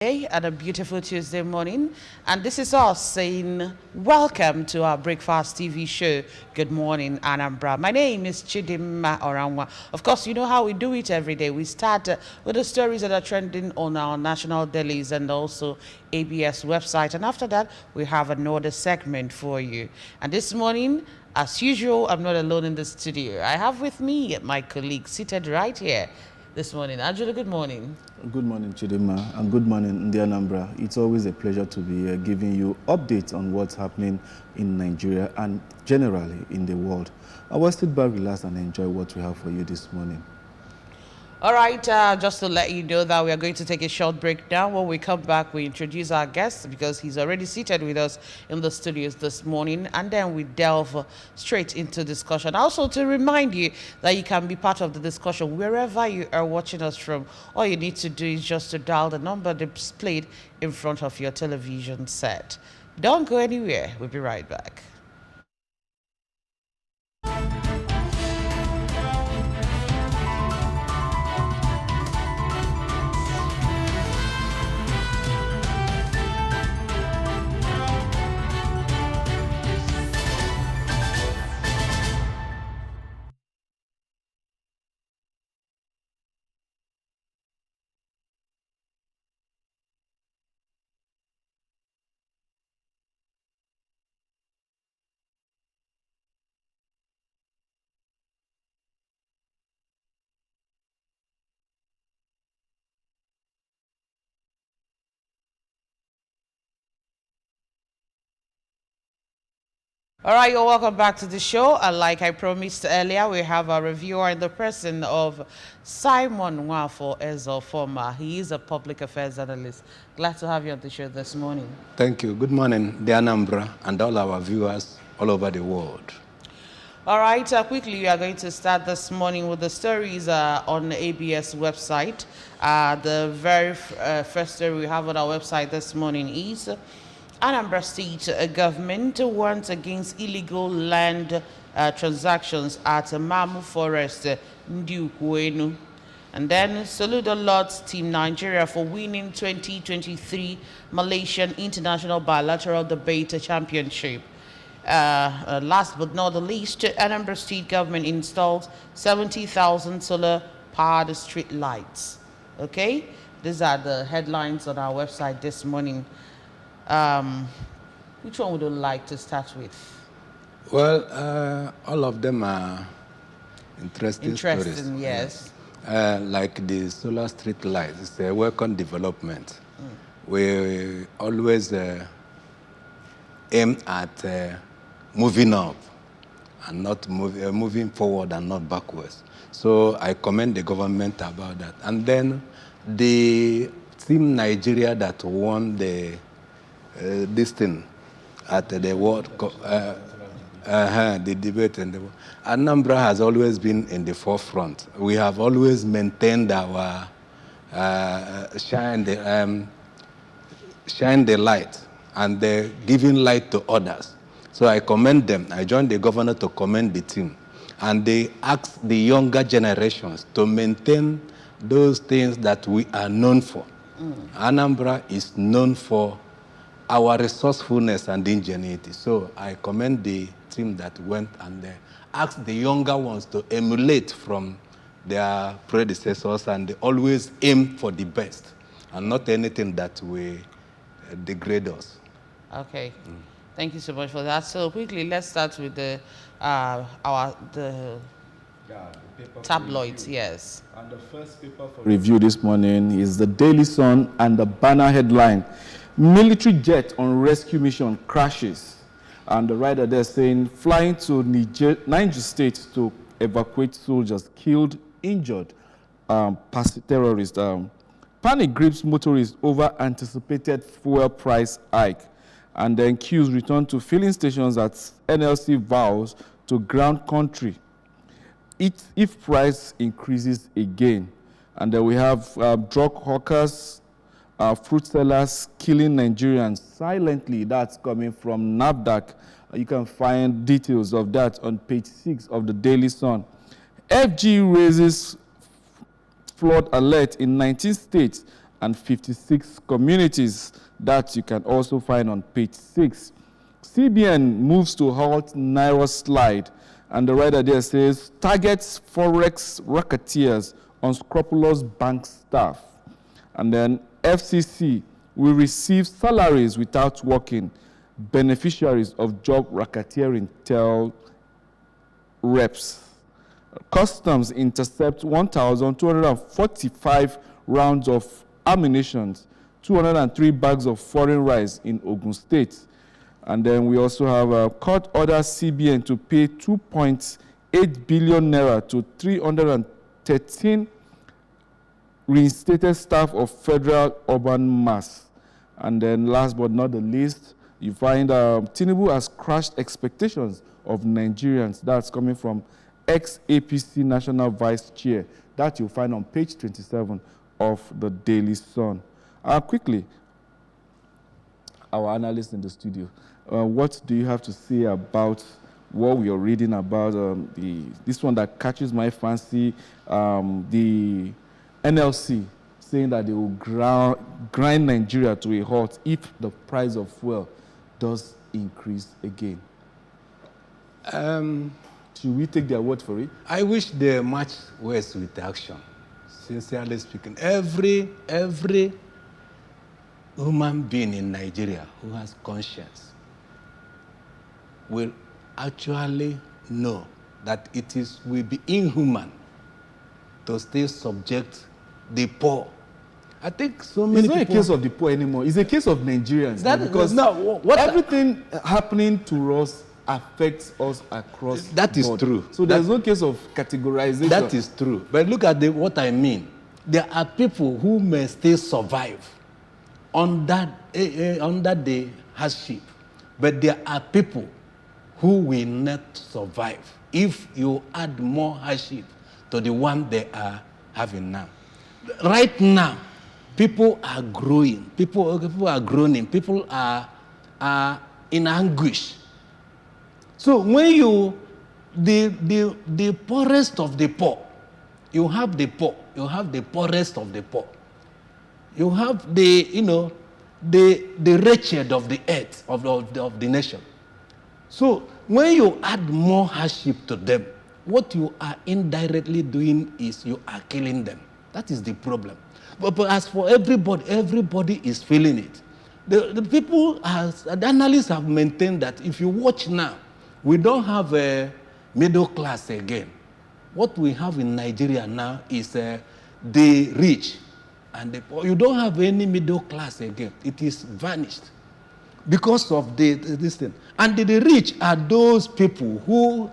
And a beautiful Tuesday morning. And this is us saying, welcome to our Breakfast TV show. Good morning, Anambra. My name is Chidimma Oranwa. Of course, you know how we do it every day. We start with the stories that are trending on our national dailies and also ABS website. And after that, we have another segment for you. And this morning, as usual, I'm not alone in the studio. I have with me my colleague seated right here this morning. Angela, good morning. Good morning, Chidima, and good morning, Ndi Anambra. It's always a pleasure to be giving you updates on what's happening in Nigeria and generally in the world. I will sit back, relax, and enjoy what we have for you this morning. All right, just to let you know that we are going to take a short break now. When we come back, we introduce our guest because he's already seated with us in the studios this morning, and then we delve straight into discussion. Also, to remind you that you can be part of the discussion wherever you are watching us from. All you need to do is just to dial the number displayed in front of your television set. Don't go anywhere. We'll be right back. All right, you're welcome back to the show. Like I promised earlier, we have a reviewer in the person of Simon Nwafo Ezofoma. He is a public affairs analyst. Glad to have you on the show this morning. Thank you. Good morning, the Anambra, and all our viewers all over the world. All right, quickly, we are going to start this morning with the stories on the ABS website. The very first story we have on our website this morning is Anambra State government warns against illegal land transactions at Mamu Forest, Ndiukwenu. And then Soludo Lords Team Nigeria for winning 2023 Malaysian International Bilateral Debate Championship. Last but not the least, Anambra State government installed 70,000 solar-powered street lights. Okay, these are the headlines on our website this morning. Which one would you like to start with? Well, all of them are interesting stories. Yes. Like the solar street lights, it's a welcome development. We always aim at moving up and not moving forward and not backwards. So I commend the government about that. And then the Team Nigeria that won the this thing at the World Cup, the debate and the Anambra has always been in the forefront. We have always maintained our shine the light and giving light to others. So I commend them. I joined the governor to commend the team, and they ask the younger generations to maintain those things that we are known for. Anambra is known for our resourcefulness and ingenuity. So I commend the team that went and asked the younger ones to emulate from their predecessors and always aim for the best and not anything that will degrade us. Okay. Thank you so much for that. So quickly, let's start with the tabloids. Yes. And the first paper for review this morning is the Daily Sun, and the banner headline: military jet on rescue mission crashes. And the writer there saying, flying to Niger State to evacuate soldiers killed, injured terrorists. Panic grips motorists over anticipated fuel price hike. And then queues return to filling stations as NLC vows to ground country if price increases again. And then we have drug hawkers, fruit sellers killing Nigerians silently. That's coming from NAFDAC. You can find details of that on page 6 of the Daily Sun. FG raises flood alert in 19 states and 56 communities. That you can also find on page 6. CBN moves to halt Naira slide, and the writer there says, targets forex racketeers, unscrupulous bank staff. And then FCC will receive salaries without working. Beneficiaries of job racketeering tell reps. Customs intercept 1,245 rounds of ammunition, 203 bags of foreign rice in Ogun State. And then we also have a court order CBN to pay 2.8 billion naira to 313 reinstated staff of Federal Urban Mass. And then last but not the least, you find Tinubu has crushed expectations of Nigerians. That's coming from ex-APC National Vice Chair. That you'll find on page 27 of the Daily Sun. Quickly, our analyst in the studio, what do you have to say about what we are reading about this one that catches my fancy, the NLC saying that they will grind Nigeria to a halt if the price of fuel does increase again? Should we take their word for it? I wish they match words with action, sincerely speaking. Every human being in Nigeria who has conscience will actually know that will be inhuman to still subject the poor. I think so many people... It's not a case of the poor anymore. It's a case of Nigerians. Because everything happening to us affects us across That is board. true. So there's no case of categorization. That is true. But look at what I mean. There are people who may still survive under the hardship. But there are people who will not survive if you add more hardship to the one they are having now. Right now, people are growing. People are groaning. People are in anguish. So when the poorest of the poor, you have the poor, you have the poorest of the poor, you have the wretched of the earth, of the nation. So when you add more hardship to them, what you are indirectly doing is you are killing them. That is the problem. But as for everybody is feeling it. The people, as the analysts have maintained that if you watch now, we don't have a middle class again. What we have in Nigeria now is the rich and the poor. You don't have any middle class again. It is vanished because of this thing. And the rich are those people who,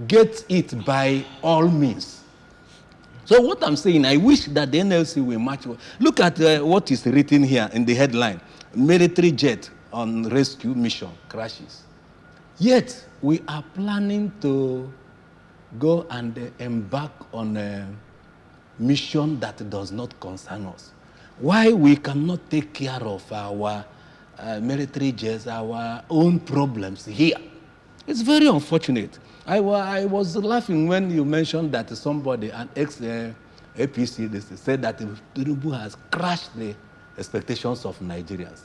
get it by all means. So what I'm saying, I wish that the NLC will match. Look at what is written here in the headline. Military jet on rescue mission crashes. Yet, we are planning to go and embark on a mission that does not concern us. Why we cannot take care of our military jets, our own problems here? It's very unfortunate. I was laughing when you mentioned that somebody, an ex-APC, said that Tinubu has crushed the expectations of Nigerians.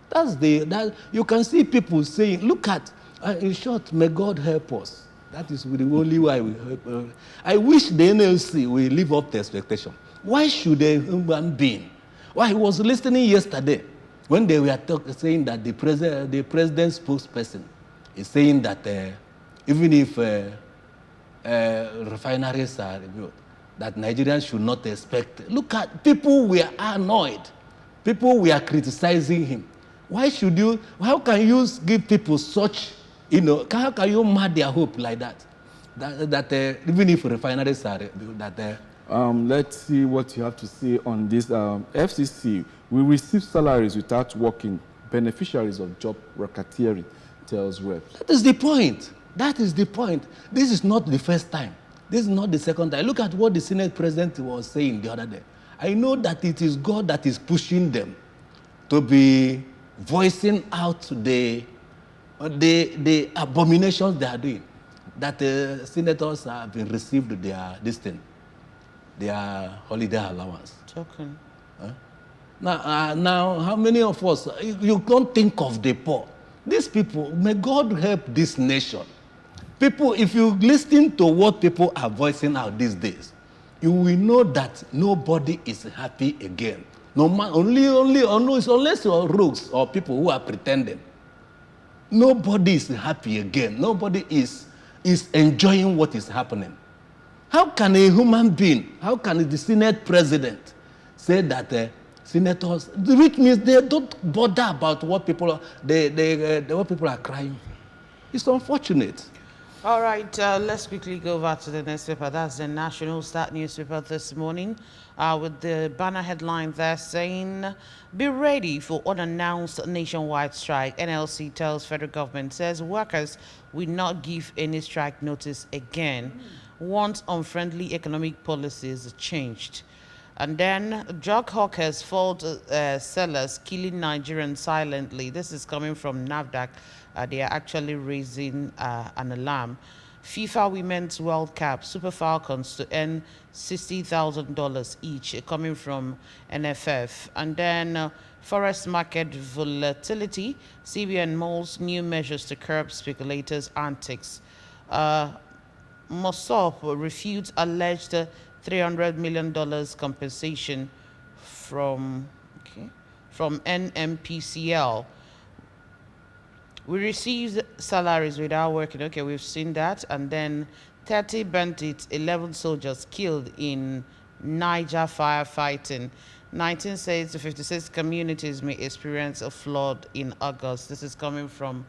That you can see people saying, look at, in short, may God help us. That is the only way we help. I wish the NLC will live up to expectation. Why should a human being? Why I was listening yesterday when they were saying that the president's spokesperson is saying that even if refineries are built, that Nigerians should not expect. Look at people were annoyed. People were criticizing him. Why should you? How can you give people such? How can you mad their hope like that? That even if refineries are built, let's see what you have to say on this. FCC will receive salaries without working. Beneficiaries of job racketeering, tells reps. That is the point. That is the point. This is not the first time. This is not the second time. Look at what the Senate president was saying the other day. I know that it is God that is pushing them to be voicing out the abominations they are doing. That the senators have been received their holiday allowance. Token. Now, how many of us, you don't think of the poor. These people, may God help this nation. People, if you listen to what people are voicing out these days, you will know that nobody is happy again. No man, unless you're rogues or people who are pretending. Nobody is happy again. Nobody is enjoying what is happening. How can a human being, how can the Senate president say that senators, which means they don't bother about what people are, what people are crying for? It's unfortunate. All right, let's quickly go over to the newspaper. That's the National Start newspaper this morning, with the banner headline there saying, "Be ready for unannounced nationwide strike. NLC tells federal government, says workers will not give any strike notice again once unfriendly economic policies changed." And then drug hawkers fault sellers killing Nigerians silently. This is coming from NAFDAC. They are actually raising an alarm. FIFA Women's World Cup, Super Falcons to earn $60,000 each, coming from NFF. And then forest market volatility, CBN molds new measures to curb speculators' antics. Mossop refutes alleged $300 million compensation from NMPCL. We received salaries without working. Okay, we've seen that. And then 30 bandits, 11 soldiers killed in Niger firefighting. 19 states to 56 communities may experience a flood in August. This is coming from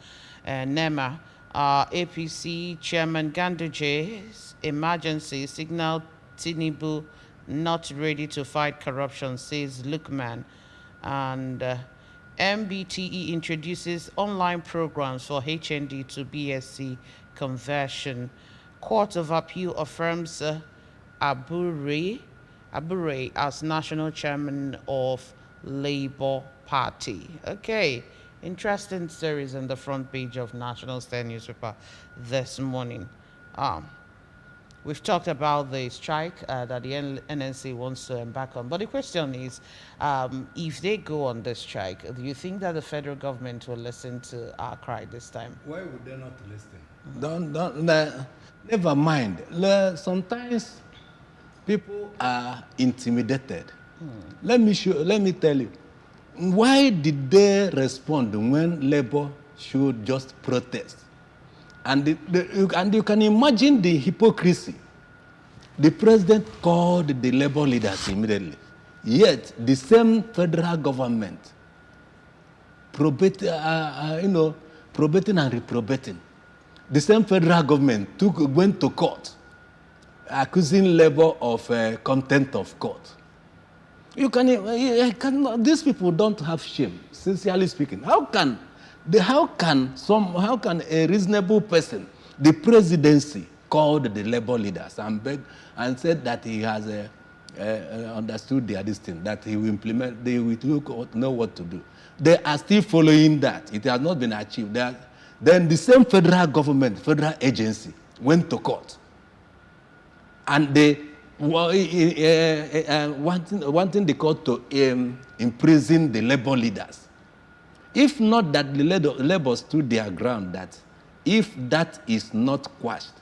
NEMA. APC Chairman Ganduje's emergency signal Tinubu not ready to fight corruption, says Lukman. And MBTE introduces online programs for HND to BSc conversion. Court of Appeal affirms Abure as national chairman of Labour Party. Okay, interesting stories on the front page of National Star newspaper this morning. We've talked about the strike that the NNC wants to embark on. But the question is, if they go on the strike, do you think that the federal government will listen to our cry this time? Why would they not listen? Never mind. Sometimes people are intimidated. Let me tell you. Why did they respond when Labour should just protest? And you can imagine the hypocrisy. The president called the labor leaders immediately. Yet the same federal government probating and reprobating. The same federal government went to court, accusing Labour of contempt of court. These people don't have shame. Sincerely speaking, how can a reasonable person, the presidency, called the labor leaders and begged and said that he has understood this thing, that he will implement, they will know what to do. They are still following that. It has not been achieved. Then the same federal government, federal agency, went to court. And they wanting the court to imprison the labor leaders. If not that the labor stood their ground, that if that is not quashed,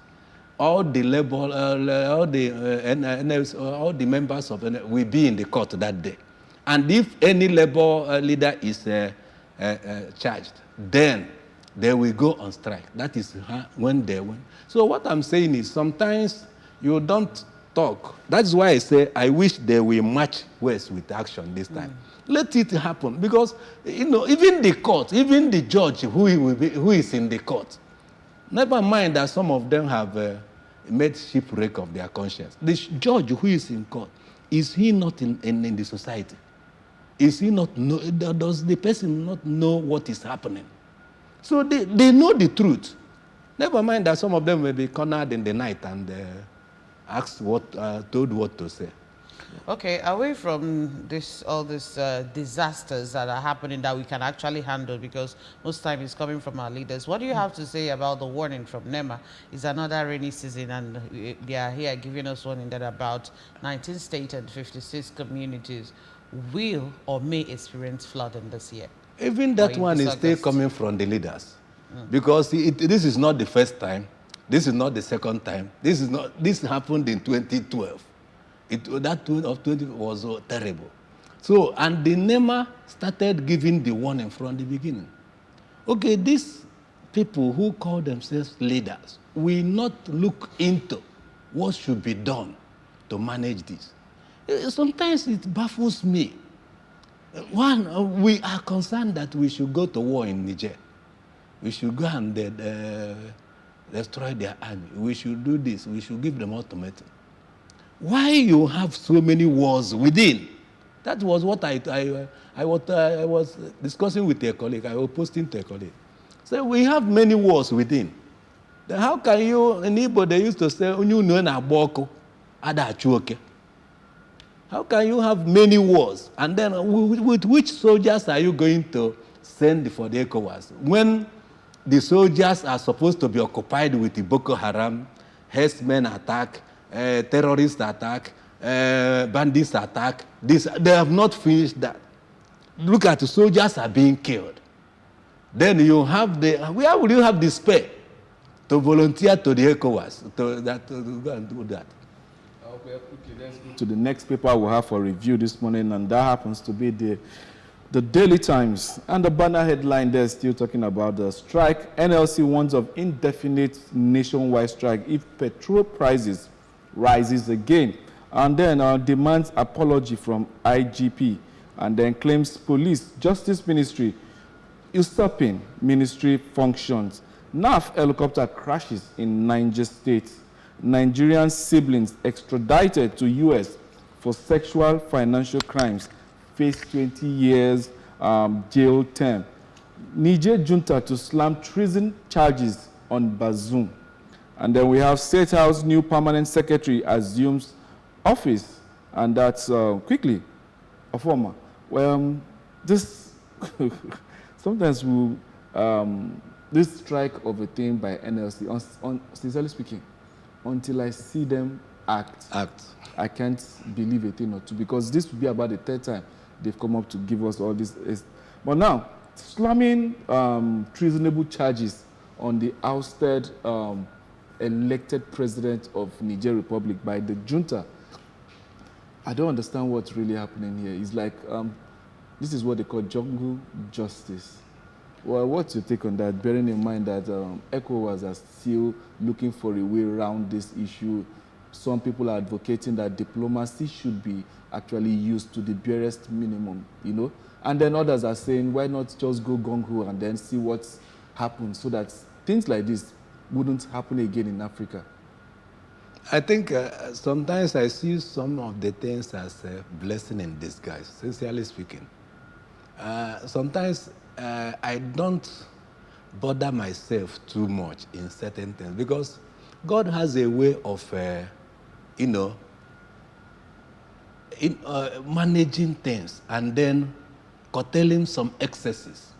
all the labor, all the members of will be in the court that day. And if any labor leader is charged, then they will go on strike. That is when they win. So what I'm saying is sometimes you don't talk. That's why I say I wish they will match words with action this time. Let it happen, because even the court, even the judge who is in the court, never mind that some of them have made shipwreck of their conscience. The judge who is in court, is he not in the society? Is he not know? Does the person not know what is happening? So they know the truth. Never mind that some of them may be cornered in the night and told what to say. Okay, away from all these disasters that are happening that we can actually handle, because most time it's coming from our leaders, what do you have to say about the warning from NEMA? It's another rainy season, and they are here giving us warning that about 19 states and 56 communities will or may experience flooding this year? Even Or that in one this is still August? coming from the leaders. Because this is not the first time. This is not the second time. This happened in 2012. That tune of 20 was terrible. So, and the NEMA started giving the warning from the beginning. Okay, these people who call themselves leaders will not look into what should be done to manage this. Sometimes it baffles me. One, we are concerned that we should go to war in Niger. We should go and destroy their army. We should do this. We should give them ultimatum. Why you have so many wars within? That was what I was discussing with a colleague. I was posting to a colleague. So we have many wars within. Then how can you, in Igbo, they used to say, "Onyu no na boko, ada achuoke." How can you have many wars? And then with which soldiers are you going to send for the ECOWAS? When the soldiers are supposed to be occupied with the Boko Haram, herdsmen attack, terrorists attack, bandits attack. They have not finished that. Look at the soldiers are being killed. Then you have where will you have the spare to volunteer to the ECOWAS to go and do that? Okay, let's go to the next paper we have for review this morning, and that happens to be the Daily Times. And the banner headline there is still talking about the strike. NLC warns of indefinite nationwide strike if petrol prices rises again. And then demands apology from IGP, and then claims police, justice ministry, usurping ministry functions. NAF helicopter crashes in Niger State. Nigerian siblings extradited to US for sexual financial crimes face 20 years jail term. Niger junta to slam treason charges on Bazoum. And then we have State House new permanent secretary assumes office, and that's quickly a former. Well, this sometimes we this strike of a thing by NLC, sincerely speaking, until I see them act, I can't believe a thing or two, because this will be about the third time they've come up to give us all this. But now, slamming treasonable charges on the ousted elected president of Niger Republic by the junta. I don't understand what's really happening here. It's like, this is what they call jungle justice. Well, what's your take on that, bearing in mind that ECOWAS are still looking for a way around this issue? Some people are advocating that diplomacy should be actually used to the barest minimum, you know? And then others are saying, why not just go gung-ho and then see what happens so that things like this wouldn't happen again in Africa? I think sometimes I see some of the things as a blessing in disguise, sincerely speaking. Sometimes I don't bother myself too much in certain things, because God has a way of, managing things and then curtailing some excesses.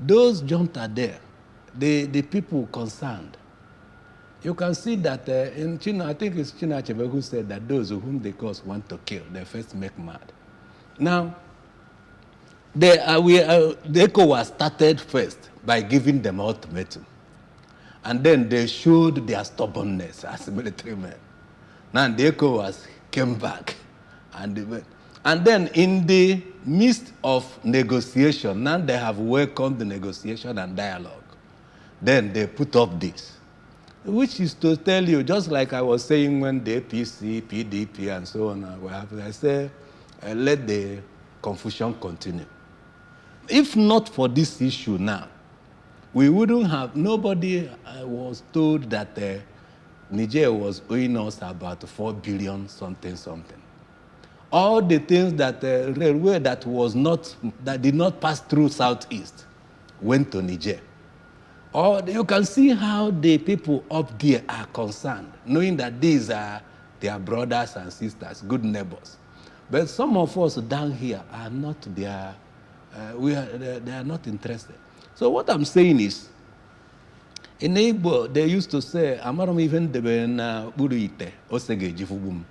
Those junta there, the people concerned, you can see that in China, I think it's China Achebe who said that those whom the gods want to kill, they first make mad. Now, the ECOWAS started first by giving them ultimatum. And then they showed their stubbornness as military men. Now the ECOWAS came back. And then in the midst of negotiation, now they have welcomed the negotiation and dialogue. Then they put up this, which is to tell you, just like I was saying when the APC, PDP, and so on were happening, I said, let the confusion continue. If not for this issue now, we wouldn't have, nobody was told that Niger was owing us about 4 billion something. All the things that railway that did not pass through Southeast went to Niger. Or you can see how the people up there are concerned, knowing that these are their brothers and sisters, good neighbors. But some of us down here are not their, they are not interested. So what I'm saying is, in Igbo, they used to say, "Amaram even debe na buruite osege jifugum."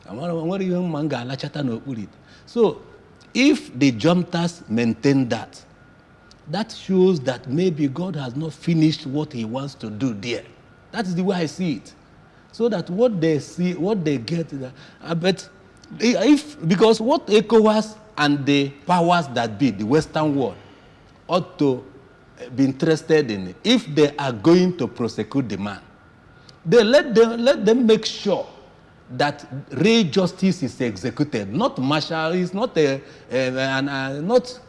Amaram even manga alachata no burit. So if the juntas maintain that, that shows that maybe God has not finished what he wants to do there. That is the way I see it. So that what they see, what they get, but because what ECOWAS and the powers that be, the Western world, ought to be interested in it. If they are going to prosecute the man, they let them make sure that real justice is executed, not martial, it's not not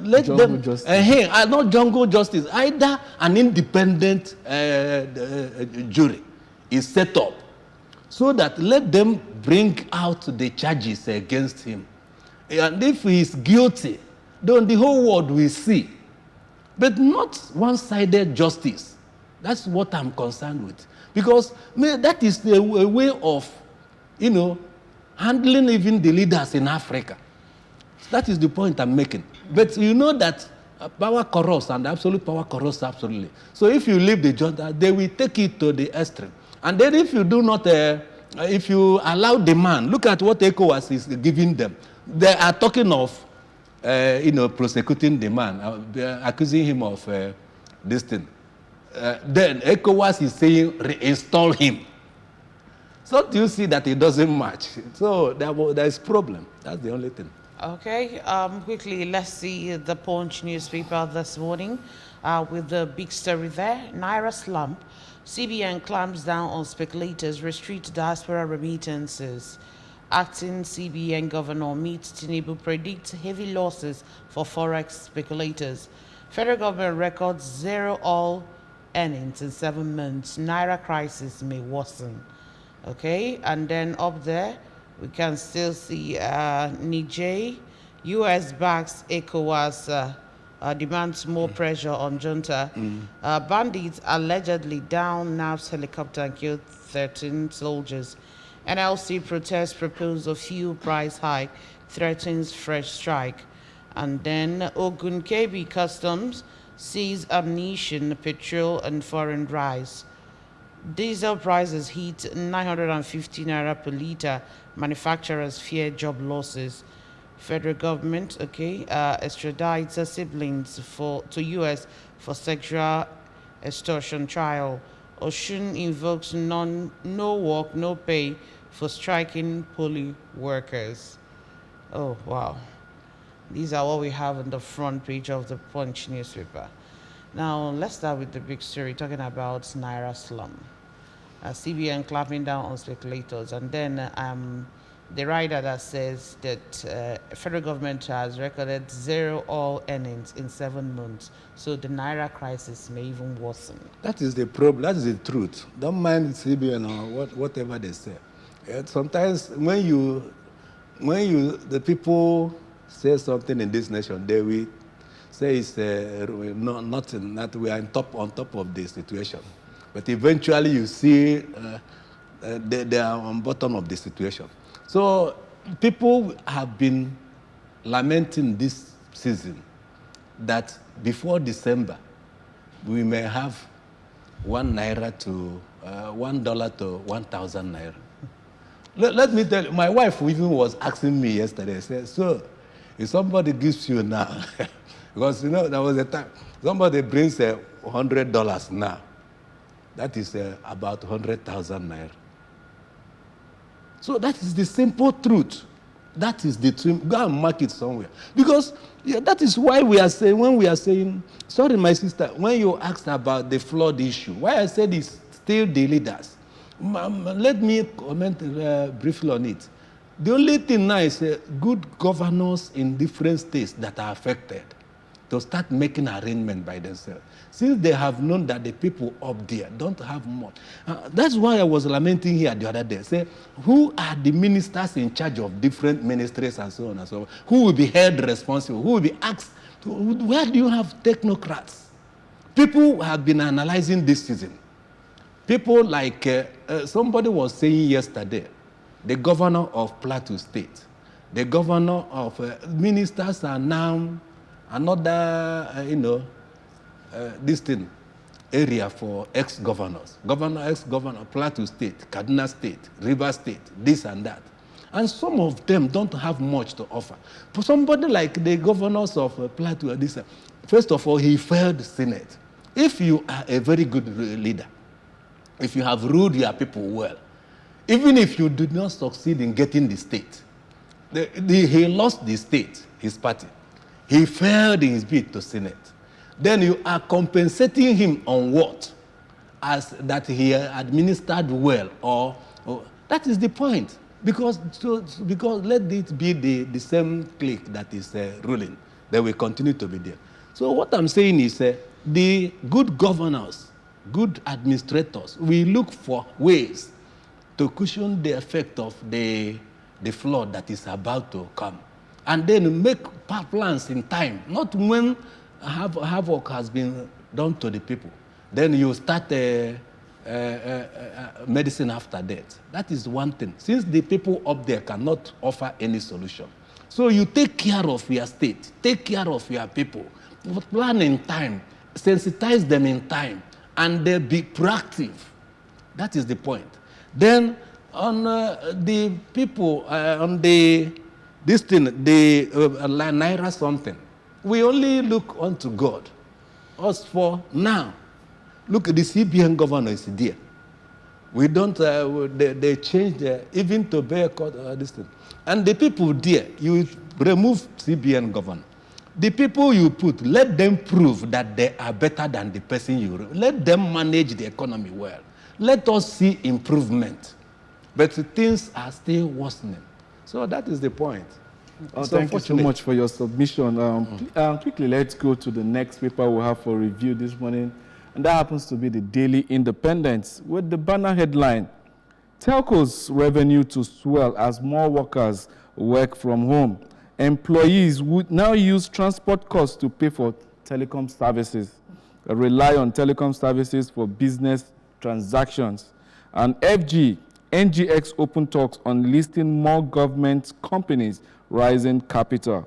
let Jungle them justice. not jungle justice, either an independent jury is set up, so that let them bring out the charges against him, and if he is guilty, then the whole world will see, but not one-sided justice. That's what I'm concerned with, because that is a way of, handling even the leaders in Africa. That is the point I'm making. But you know that power corrupts, and absolute power corrupts absolutely. So if you leave the junta, they will take it to the extreme. And then if you do not, if you allow the man, look at what ECOWAS is giving them. They are talking of, prosecuting the man, accusing him of this thing. Then ECOWAS is saying reinstall him. So do you see that it doesn't match? So there is problem. That's the only thing. Okay, quickly, let's see the Punch newspaper this morning with the big story there. Naira slump. CBN clamps down on speculators, restricts diaspora remittances. Acting CBN governor meets Tinubu, predicts heavy losses for forex speculators. Federal government records zero all earnings in 7 months. Naira crisis may worsen. Okay, and then up there, we can still see Niger, U.S. backs ECOWAS, demands more pressure on junta. Bandits allegedly down NAV's helicopter and killed 13 soldiers. NLC protests proposal fuel price hike, threatens fresh strike. And then Ogun KB Customs sees ammunition, petrol, and foreign rice. Diesel prices hit 950 naira per liter. Manufacturers fear job losses. Federal government, extradites siblings to U.S. for sexual extortion trial. Oshun invokes no work, no pay for striking poly workers. Oh, wow. These are what we have on the front page of the Punch newspaper. Now, let's start with the big story, talking about Naira slum. CBN clamping down on speculators. And then the rider that says that federal government has recorded zero all earnings in 7 months. So the Naira crisis may even worsen. That is the problem. That is the truth. Don't mind CBN or whatever they say. Sometimes when the people say something in this nation, they will say it's nothing, that we are on top of the situation. But eventually you see they are on bottom of the situation. So people have been lamenting this season that before December, we may have $1 to $1 to 1,000 naira. Let me tell you, my wife even was asking me yesterday, said, so if somebody gives you now, because there was a time, somebody brings $100 now, that is about 100,000 naira. So that is the simple truth. That is the truth. Go and mark it somewhere. Because that is why we are saying, when we are saying, sorry, my sister, when you asked about the flood issue, why I said it's still the leaders. Let me comment briefly on it. The only thing now is good governors in different states that are affected to start making arrangements by themselves. Since they have known that the people up there don't have much. That's why I was lamenting here the other day. Say, who are the ministers in charge of different ministries and so on and so on? Who will be held responsible? Who will be asked? Where do you have technocrats? People have been analyzing this season. People like, somebody was saying yesterday, the governor of Plateau State, the governor of, ministers are now another, this thing, area for ex-governors. Ex-governor, Plateau State, Kaduna State, River State, this and that. And some of them don't have much to offer. For somebody like the governors of Plateau, first of all, he failed the Senate. If you are a very good leader, if you have ruled your people well, even if you did not succeed in getting the state, he lost the state, his party. He failed in his bid to Senate. Then you are compensating him on what? As that he administered well, or that is the point. Because let it be the same clique that is ruling, they will continue to be there. So what I'm saying is the good governors, good administrators, we look for ways to cushion the effect of the flood that is about to come. And then make plans in time, not when havoc has been done to the people. Then you start medicine after death. That is one thing. Since the people up there cannot offer any solution. So you take care of your state, take care of your people, plan in time, sensitize them in time, and they be proactive. That is the point. Then on the people, on the Naira something, we only look unto God. As for now, look, the CBN governor is there. We don't, they changed even to bear this thing. And the people there, you remove CBN governor. The people you put, let them prove that they are better than the person you remove. Let them manage the economy well. Let us see improvement. But things are still worsening. So that is the point. Oh, thank you so much for your submission. Quickly, let's go to the next paper we have for review this morning. And that happens to be the Daily Independent with the banner headline, Telco's revenue to swell as more workers work from home. Employees would now use transport costs to pay for telecom services, rely on telecom services for business transactions. And NGX open talks on listing more government companies, rising capital.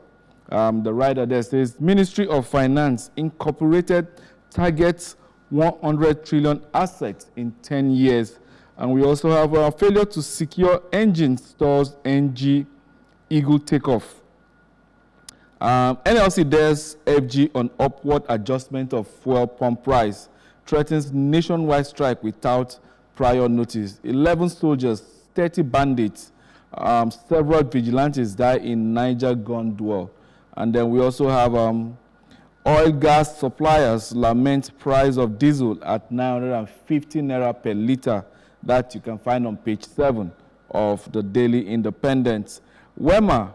The writer there says, Ministry of Finance Incorporated targets 100 trillion assets in 10 years. And we also have a failure to secure engine stores, NG Eagle takeoff. NLC dares FG on upward adjustment of fuel pump price, threatens nationwide strike without prior notice. 11 soldiers, 30 bandits, several vigilantes die in Niger gun duel. And then we also have oil gas suppliers lament price of diesel at 950 naira per liter. That you can find on page 7 of the Daily Independent. NEMA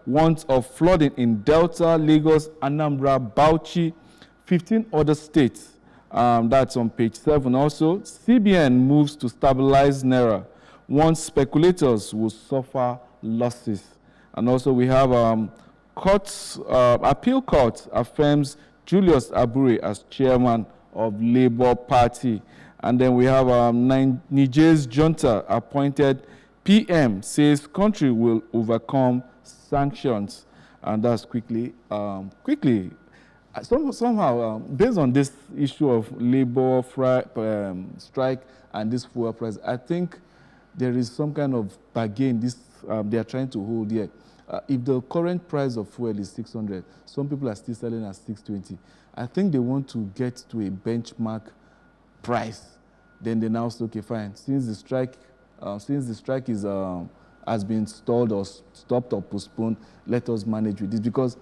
warns of flooding in Delta, Lagos, Anambra, Bauchi, 15 other states. That's on page 7 also. CBN moves to stabilize Naira. Warns speculators will suffer losses. And also we have appeal court affirms Julius Abure as chairman of Labour Party. And then we have Niger's junta appointed PM says country will overcome sanctions. And that's quickly. Somehow, based on this issue of labor strike and this fuel price, I think there is some kind of bargain they are trying to hold here. If the current price of fuel is 600, some people are still selling at 620. I think they want to get to a benchmark price. Then they now say, okay, fine. Since the strike is has been stalled or stopped or postponed, let us manage with this. Because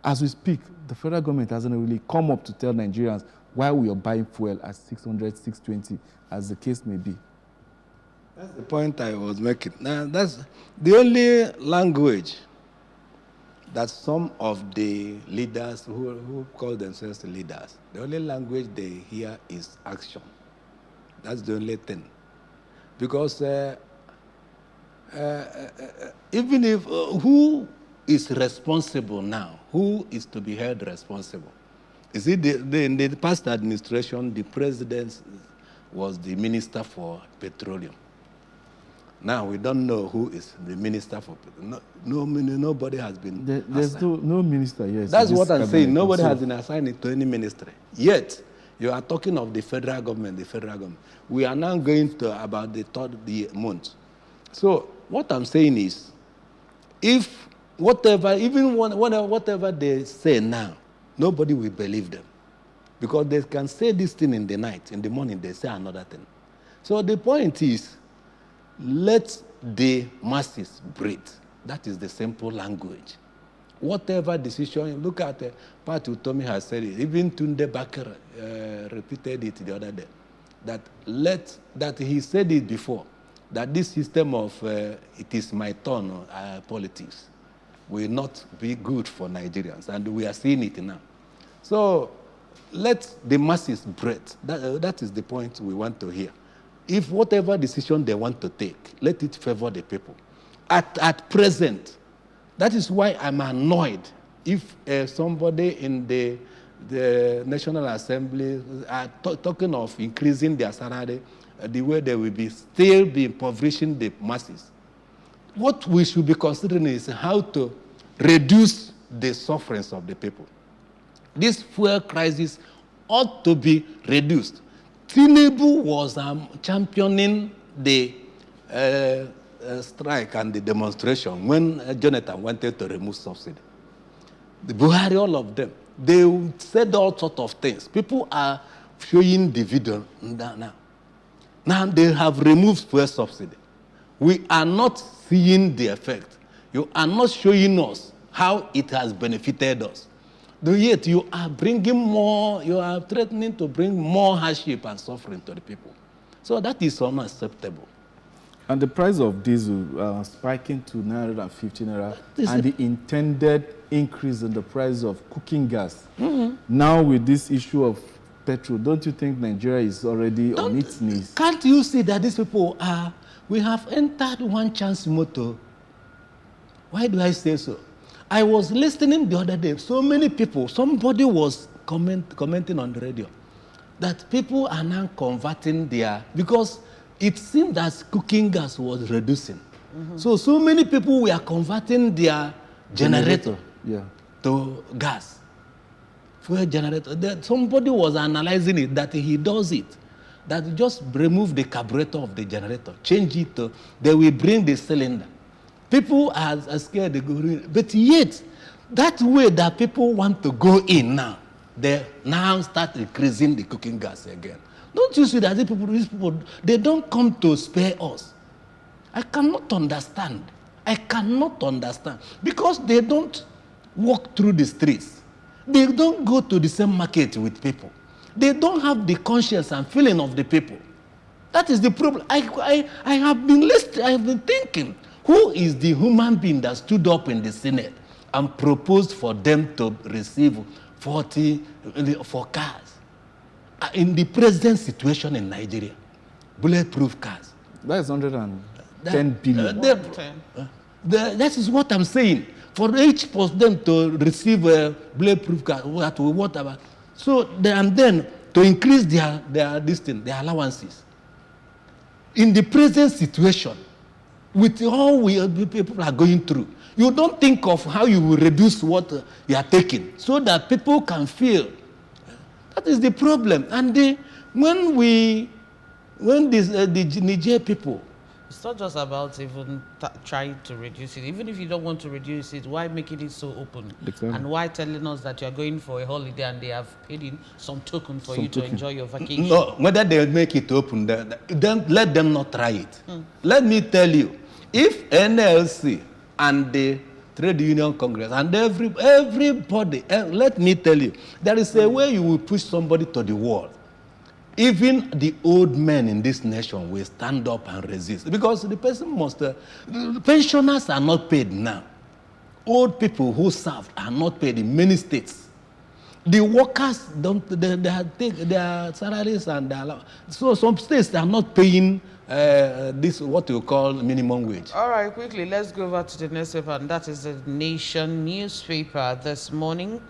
as we speak, the federal government hasn't really come up to tell Nigerians why we are buying fuel at 600, 620, as the case may be. That's the point I was making. Now, that's the only language that some of the leaders who call themselves leaders, the only language they hear is action. That's the only thing. Because even if, who is responsible now? Who is to be held responsible? Is it in the past administration, the president was the minister for petroleum. Now we don't know who is the minister for petroleum. Nobody has been There's no minister, yes. That's what I'm saying. Nobody has been assigned to any ministry. Yet, you are talking of the federal government, We are now going to about the third month. So what I'm saying is, if whatever they say now, nobody will believe them. Because they can say this thing in the night, in the morning they say another thing. So the point is, let the masses breathe. That is the simple language. Whatever decision, look at Pat Utomi has said it, even Tunde Bakr repeated it the other day, that he said it before, that this system of it is my turn politics will not be good for Nigerians, and we are seeing it now. So let the masses breathe. That is the point we want to hear. If whatever decision they want to take, let it favor the people. At present, that is why I'm annoyed if somebody in the National Assembly are talking of increasing their salary, the way they will still be impoverishing the masses. What we should be considering is how to reduce the sufferings of the people. This fuel crisis ought to be reduced. Tinubu was championing the strike and the demonstration when Jonathan wanted to remove subsidy. The Buhari, all of them, they said all sorts of things. People are showing the video now. Now they have removed fuel subsidy. We are not seeing the effect. You are not showing us how it has benefited us. Yet you are bringing more, you are threatening to bring more hardship and suffering to the people. So that is unacceptable. And the price of diesel spiking to 950 naira, and the intended increase in the price of cooking gas. Mm-hmm. Now with this issue of petrol, don't you think Nigeria is already on its knees? Can't you see that these people are, we have entered one chance motto? Why do I say so? I was listening the other day, so many people, somebody was commenting on the radio that people are now converting because it seemed that cooking gas was reducing. Mm-hmm. So many people were converting their generator to gas. Fuel generator. Somebody was analyzing it, that he does it. That just remove the carburetor of the generator, change it to, they will bring the cylinder. People are scared to go in. But yet, that way that people want to go in now, they now start increasing the cooking gas again. Don't you see that these people, they don't come to spare us? I cannot understand. Because they don't walk through the streets. They don't go to the same market with people. They don't have the conscience and feeling of the people. That is the problem. I have been listening, I have been thinking, who is the human being that stood up in the Senate and proposed for them to receive 40 for cars? In the present situation in Nigeria, bulletproof cars. That is 110 billion. That is what I'm saying. For each of them to receive a bulletproof car, whatever. So, and then to increase their allowances. In the present situation, with all people are going through, you don't think of how you will reduce what you are taking so that people can feel. That is the problem. And when the Niger people, it's not just about even trying to reduce it. Even if you don't want to reduce it, why making it so open? Exactly. And why telling us that you're going for a holiday and they have paid in some token for you to enjoy your vacation? No, whether they make it open, then let them not try it. Let me tell you, if NLC and the Trade Union Congress and everybody, let me tell you, there is a way you will push somebody to the wall. Even the old men in this nation will stand up and resist, because the person must. Pensioners are not paid now. Old people who served are not paid in many states. The workers don't. They take their salaries and their allowance. So some states are not paying this what you call minimum wage. All right, quickly, let's go over to the newspaper, and that is the Nation newspaper this morning.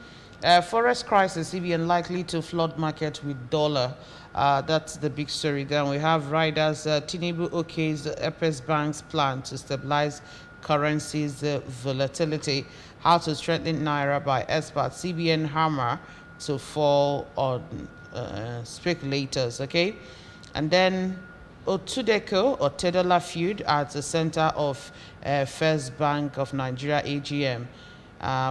Forest crisis, CBN likely to flood market with dollar. That's the big story. Then we have riders, Tinubu okays Epes Bank's plan to stabilize currencies volatility. How to strengthen Naira by experts. CBN hammer to fall on speculators, okay? And then Otudeko or Tedola feud at the center of First Bank of Nigeria AGM.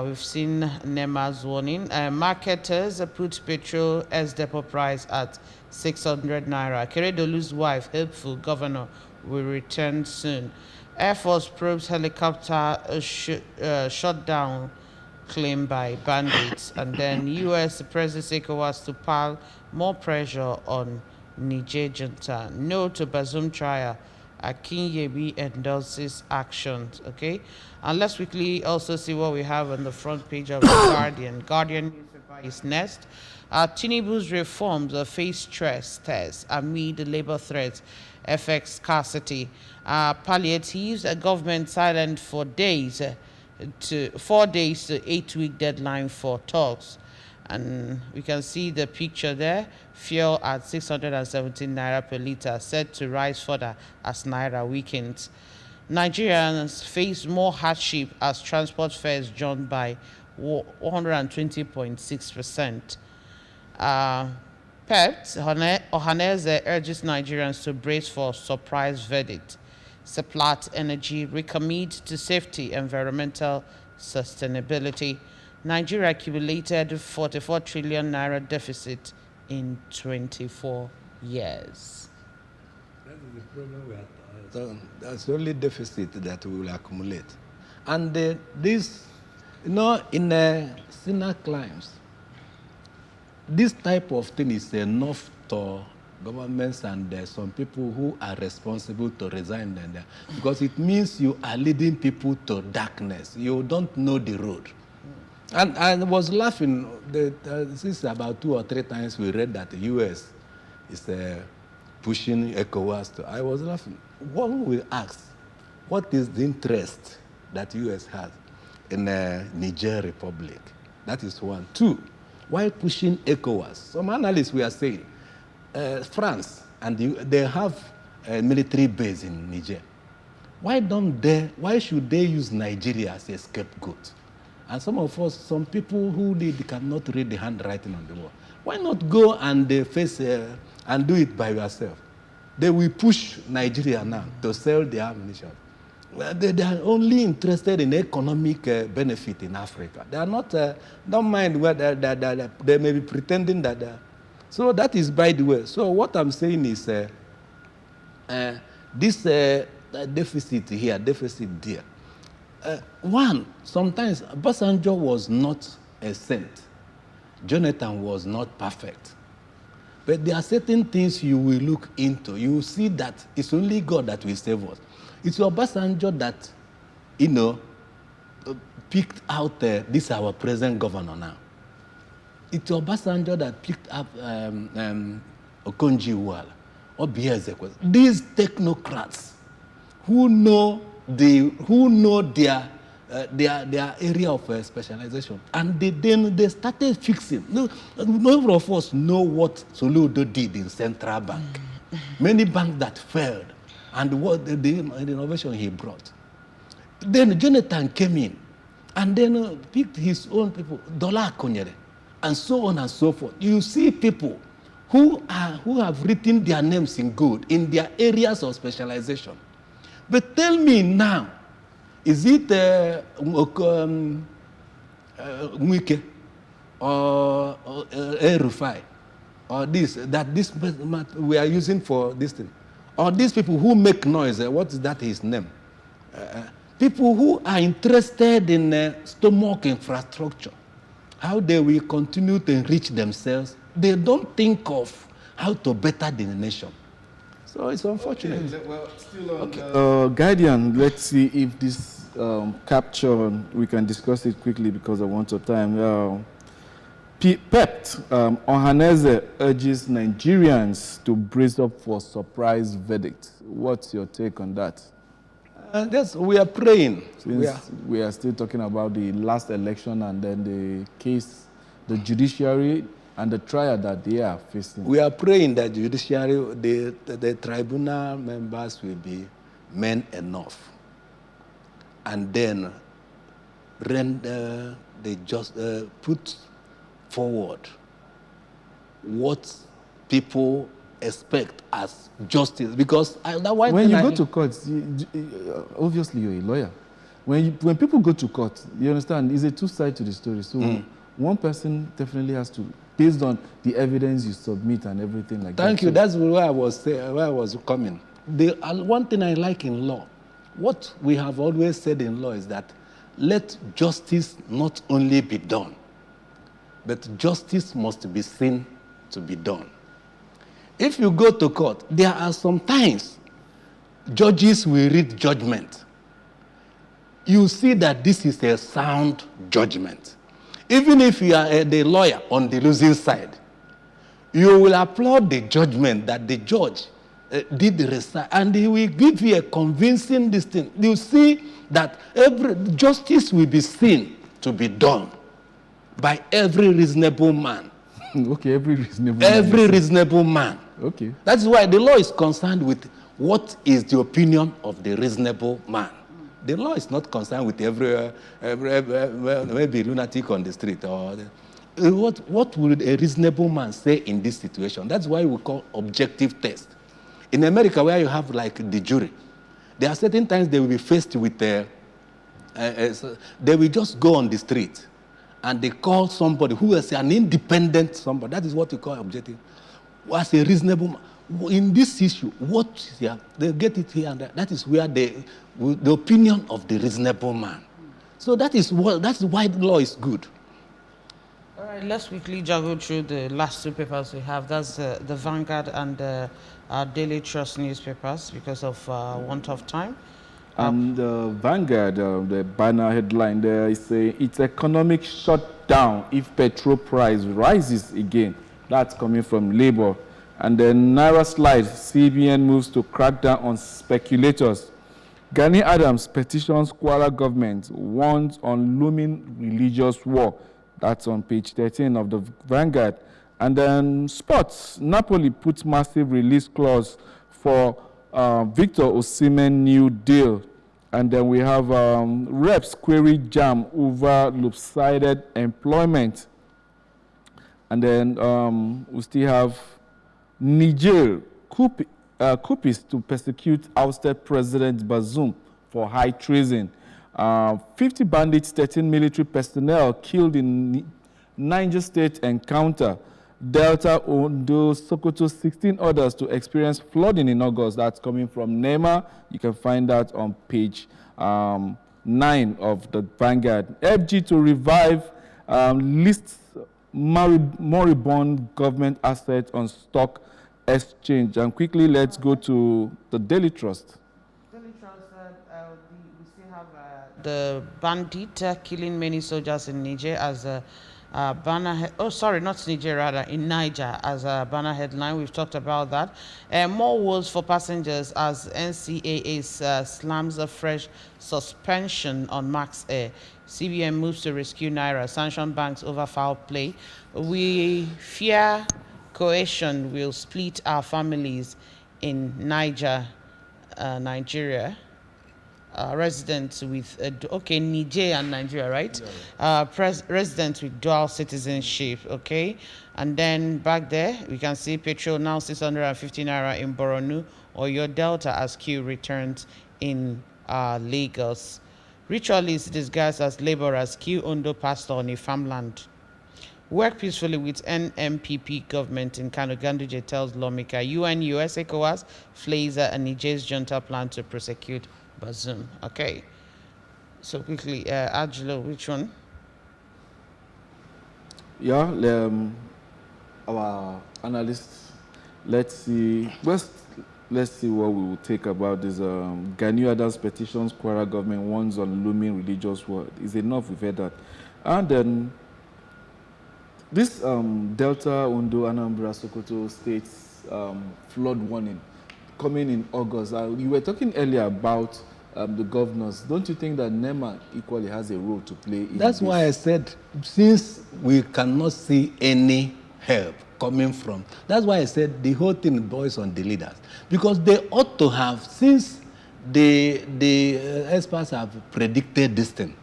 We've seen NEMA's warning. Marketers put petrol S-Depot price at 600 naira. Keredolu's wife, hopeful governor, will return soon. Air Force probes helicopter shut down claim by bandits. And then U.S. President ECOWAS to pile more pressure on Niger junta. No to Bazoum trial. Akinyebi endorses actions. Okay, and let's quickly also see what we have on the front page of the Guardian. Guardian newspaper is next. Tinubu's reforms face stress test amid labor threats, FX scarcity. Palliatives, government silent for days to 4 days to 8-week deadline for talks. And we can see the picture there. Fuel at 617 naira per litre, set to rise further as naira weakens. Nigerians face more hardship as transport fares jumped by 120.6%. PEPT, Ohaneze urges Nigerians to brace for surprise verdict. Seplat Energy recommit to safety, environmental sustainability. Nigeria accumulated 44 trillion naira deficit in 24 years. That is the problem we have. So that's the only deficit that we will accumulate. And this, in sinner climes, this type of thing is enough to governments and some people who are responsible to resign there, because it means you are leading people to darkness. You don't know the road. And I was laughing, since about 2 or 3 times we read that the U.S. is pushing ECOWAS. I was laughing. One will ask, what is the interest that the U.S. has in Niger Republic? That is one. 2, why pushing ECOWAS? Some analysts were saying, France, and they have a military base in Niger. Why should they use Nigeria as a scapegoat? And some people who cannot read the handwriting on the wall, why not go and face and do it by yourself? They will push Nigeria now to sell their ammunition. They are only interested in economic benefit in Africa. They are not, don't mind whether they may be pretending that. So that is by the way. So what I'm saying is this deficit here, deficit there. One, sometimes Obasanjo was not a saint. Jonathan was not perfect. But there are certain things you will look into. You will see that it's only God that will save us. It's Obasanjo that, picked out this our present governor now. It's Obasanjo that picked up Okonjo-Iweala, Obiezekwe. These technocrats who know their area of specialization, and then they started fixing. None of us know what Soludo did in Central Bank. Many banks that failed, and what the innovation he brought. Then Jonathan came in, and then picked his own people, Dola Akonyere, and so on and so forth. You see people who have written their names in gold in their areas of specialization. But tell me now, is it Mwike or El-Rufai or this we are using for this thing? Or these people who make noise, what is that his name? People who are interested in stomach infrastructure, how they will continue to enrich themselves. They don't think of how to better the nation. So it's unfortunate. Okay, well, still on Guardian, let's see if this capture, we can discuss it quickly because I want of time. PEPT, Ohaneze urges Nigerians to brace up for surprise verdict. What's your take on that? We are praying. We are still talking about the last election and then the case, the judiciary, and the trial that they are facing. We are praying that judiciary, the tribunal members will be men enough, and then they just put forward what people expect as justice? Because when you go to court, obviously you're a lawyer. When people go to court, you understand, it's a two-side to the story. So one person definitely has to, based on the evidence you submit and everything like that. Thank you. That's where I was coming. One thing I like in law, what we have always said in law is that let justice not only be done, but justice must be seen to be done. If you go to court, there are some times judges will read judgment. You see that this is a sound judgment. Even if you are the lawyer on the losing side, you will applaud the judgment that the judge did the research, and he will give you a convincing thing. You see that every justice will be seen to be done by every reasonable man. Okay, every reasonable man. Okay. That's why the law is concerned with what is the opinion of the reasonable man. The law is not concerned with every maybe lunatic on the street. Or what would a reasonable man say in this situation? That's why we call objective test. In America, where you have like the jury, there are certain times they will be faced with they will just go on the street and they call somebody who is an independent somebody. That is what we call objective. As a reasonable man. In this issue, what is here? They get it here and there. That is where the opinion of the reasonable man. So that's why the law is good. All right, let's quickly juggle through the last two papers we have. That's the Vanguard and the Daily Trust newspapers because of want of time. The Vanguard, the banner headline there is saying it's economic shutdown if petrol price rises again. That's coming from Labour. And then Naira slides, CBN moves to crack down on speculators. Gani Adams petitions Kwara government, warns on looming religious war. That's on page 13 of the Vanguard. And then sports, Napoli puts massive release clause for Victor Osimhen new deal. And then we have reps query jam over lopsided employment. And then we still have Niger coupists to persecute ousted President Bazoum for high treason. 50 bandits, 13 military personnel killed in Niger State encounter. Delta, Ondo, Sokoto, 16 others to experience flooding in August. That's coming from NEMA. You can find that on page 9 of the Vanguard. FG to revive lists moribund government assets on stock exchange. And quickly, let's go to the Daily Trust. Daily Trust, we still have the bandit killing many soldiers in Niger as a banner. Not Niger, rather in Niger as a banner headline. We've talked about that. More woes for passengers as NCAA slams a fresh suspension on Max Air. CBN moves to rescue Naira. Sanction banks over foul play. We fear coercion will split our families in Nigeria. Residents with Niger and Nigeria, right? Yeah. Residents with dual citizenship, okay. And then back there we can see petrol now 650 naira in Boronu or your Delta as queue returns in Lagos. Ritualists disguised as laborers kill Ondo pastor on a farmland. Work peacefully with NMPP government in Kano. Ganduje tells lawmaker. UN, US, ECOWAS, Flazer and Niger's junta plan to prosecute Bazoum. Okay. So quickly, Angelo, which one? Yeah, our analysts. Let's see what we will take about this. Gani Adams petitions Kwara government warns on looming religious war. It's enough, we've heard that. And then this Delta, Ondo, Anambra, Sokoto states flood warning coming in August. You were talking earlier about the governors. Don't you think that NEMA equally has a role to play in That's this? why I said, since we cannot see any help coming from, that's why I said the whole thing boils on the leaders. Because they ought to have, since the experts have predicted this thing,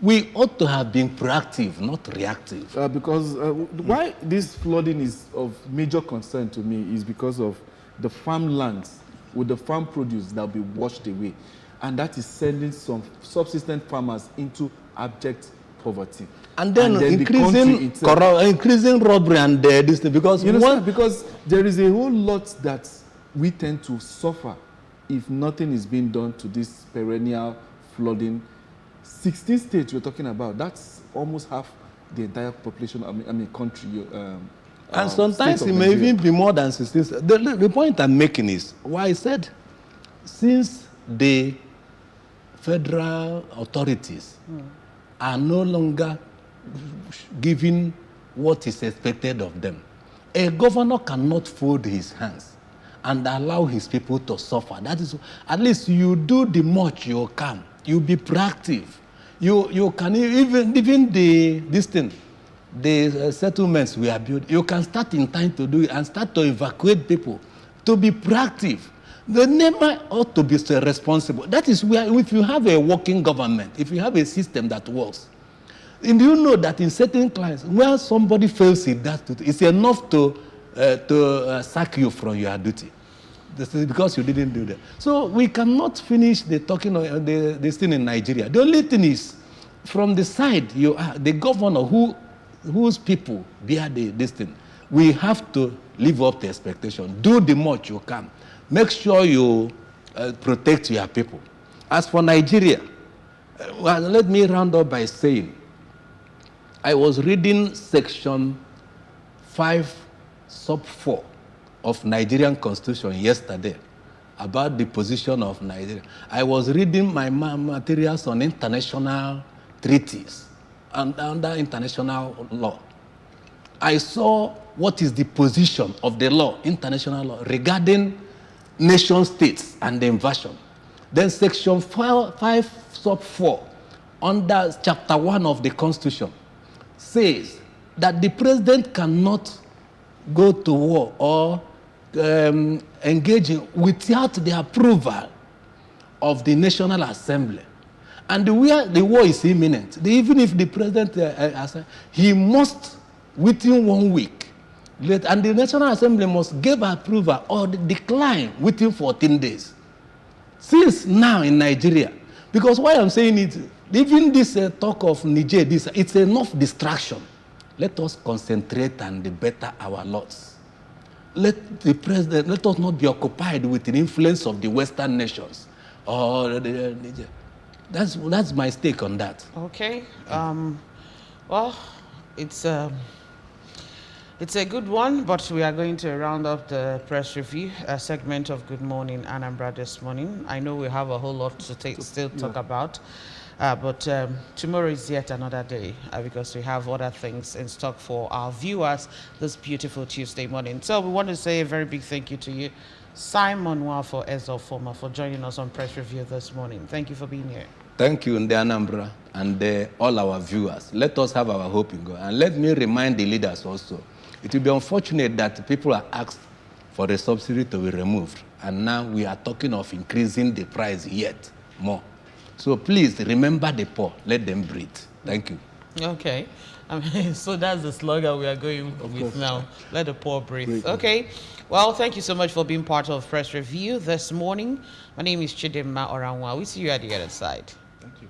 We ought to have been proactive, not reactive. Because why this flooding is of major concern to me is because of the farmlands with the farm produce that will be washed away. And that is sending some subsistent farmers into abject poverty. And then the increasing country itself. increasing robbery and this thing, because You know, because there is a whole lot that we tend to suffer if nothing is being done to this perennial flooding. 16 states we're talking about, that's almost half the entire population, I mean country. and sometimes it may even be more than 16. The point I'm making is, why I said, since the federal authorities are no longer giving what is expected of them, a governor cannot fold his hands and allow his people to suffer. That is, at least you do the much you can. You be proactive. You can even the settlements we are building, you can start in time to do it and start to evacuate people, to be proactive. The NEMA ought to be responsible. That is where, if you have a working government, if you have a system that works, and you know that in certain clients, where somebody fails in that, it's enough to sack you from your duty. This is because you didn't do that. So we cannot finish the talking of this thing in Nigeria. The only thing is, from the side, you are the governor whose people bear this thing. We have to live up to expectation. Do the much you can. Make sure you protect your people. As for Nigeria, well, let me round up by saying, I was reading section 5 sub 4 of Nigerian Constitution yesterday about the position of Nigeria. I was reading my materials on international treaties and under international law. I saw what is the position of the law, international law, regarding nation states and the invasion. Then section 5 sub 4 under chapter 1 of the Constitution says that the president cannot go to war or engage without the approval of the National Assembly. And where the war is imminent, even if the president, he must, within 1 week, and the National Assembly must give approval or decline within 14 days. Since now in Nigeria, because why I'm saying it, even this talk of Niger, it's enough distraction. Let us concentrate and better our laws. Let us not be occupied with the influence of the Western nations. That's my stake on that. Okay. Well, it's a good one, but we are going to round up the press review segment of Good Morning Anambra this morning. I know we have a whole lot to still talk about. But tomorrow is yet another day because we have other things in stock for our viewers this beautiful Tuesday morning. So we want to say a very big thank you to you, Simon Nwafo Ezofoma, for joining us on Press Review this morning. Thank you for being here. Thank you, Nde Anambra, and all our viewers. Let us have our hope in God. And let me remind the leaders also, it will be unfortunate that people are asked for the subsidy to be removed. And now we are talking of increasing the price yet more. So please remember the poor. Let them breathe. Thank you. Okay. So that's the slogan we are going with now. Let the poor breathe. Okay. Well, thank you so much for being part of Press Review this morning. My name is Chidimma Oranwa. We see you at the other side. Thank you.